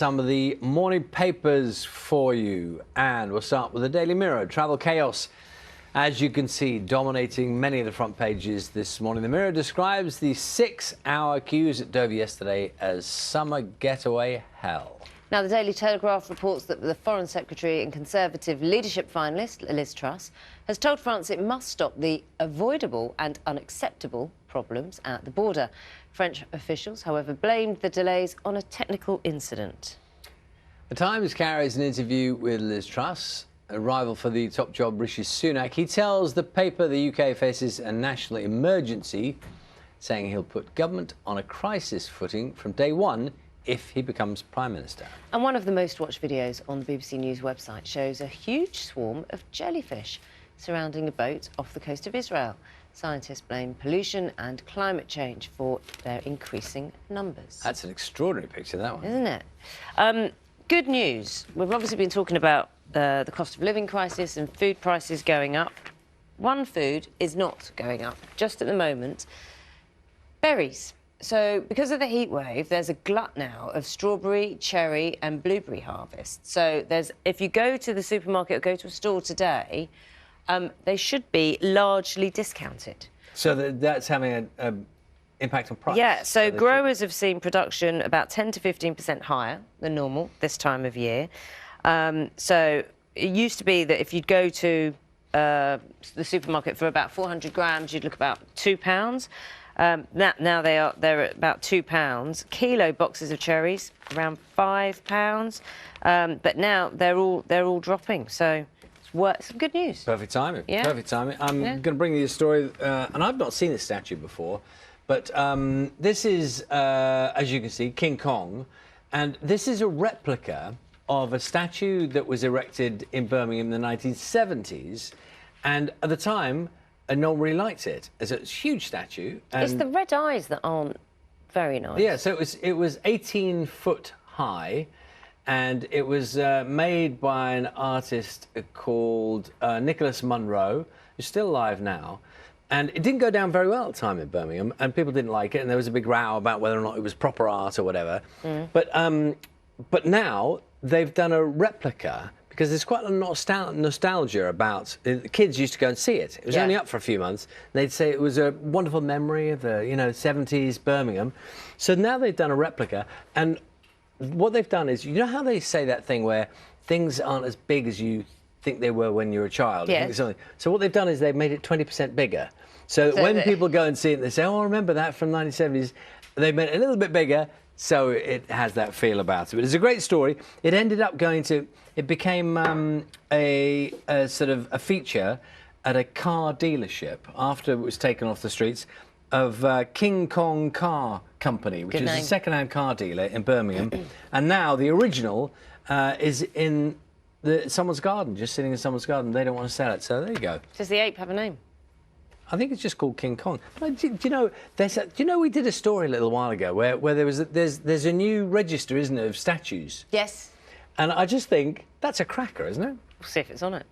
Some of the morning papers for you, and we'll start with the Daily Mirror. Travel chaos, as you can see, dominating many of the front pages this morning. The Mirror describes the 6-hour queues at Dover yesterday as summer getaway hell. Now, the Daily Telegraph reports that the Foreign Secretary and Conservative leadership finalist, Liz Truss, has told France it must stop the avoidable and unacceptable problems at the border. French officials, however, blamed the delays on a technical incident. The Times carries an interview with Liz Truss, a rival for the top job, Rishi Sunak. He tells the paper the UK faces a national emergency, saying he'll put government on a crisis footing from day one if he becomes Prime Minister. And one of the most watched videos on the BBC News website shows a huge swarm of jellyfish surrounding a boat off the coast of Israel. Scientists blame pollution and climate change for their increasing numbers. That's an extraordinary picture, that one. Isn't it? Good news. We've obviously been talking about the cost of living crisis and food prices going up. One food is not going up, just at the moment. Berries. So, because of the heat wave, there's a glut now of strawberry, cherry and blueberry harvest. So, if you go to the supermarket or go to a store today, they should be largely discounted. So that's having an impact on price? Yeah, so growers have seen production about 10 to 15% higher than normal this time of year. So it used to be that if you'd go to the supermarket for about 400 grams, you'd look about £2. Now they're at about £2. Kilo boxes of cherries around £5. But now they're all dropping. So some good news. Perfect timing. Yeah. Perfect timing. I'm going to bring you a story, and I've not seen this statue before, but this is, as you can see, King Kong, and this is a replica of a statue that was erected in Birmingham in the 1970s, and at the time, no one really liked it. It's a huge statue. And it's the red eyes that aren't very nice. Yeah, so it was 18 foot high, and it was made by an artist called Nicholas Munro, who's still alive now. And it didn't go down very well at the time in Birmingham, and people didn't like it, and there was a big row about whether or not it was proper art or whatever. But now they've done a replica, because there's quite a nostalgia about the kids used to go and see it. It was only up for a few months. They'd say it was a wonderful memory of the 70s Birmingham. So now they've done a replica, and what they've done is, you know how they say that thing where things aren't as big as you think they were when you were a child? Yeah. So what they've done is they've made it 20% bigger. So when people go and see it, they say, oh, I remember that from the 1970s. They made it a little bit bigger, so it has that feel about it. But it's a great story. It ended up it became a sort of a feature at a car dealership after it was taken off the streets of King Kong Car Company, which is a second-hand car dealer in Birmingham. And now the original is in someone's garden, just sitting in someone's garden. They don't want to sell it, so there you go. Does the ape have a name? I think it's just called King Kong. But do you know we did a story a little while ago where there's a new register, isn't it, of statues? Yes. And I just think that's a cracker, isn't it? We'll see if it's on it.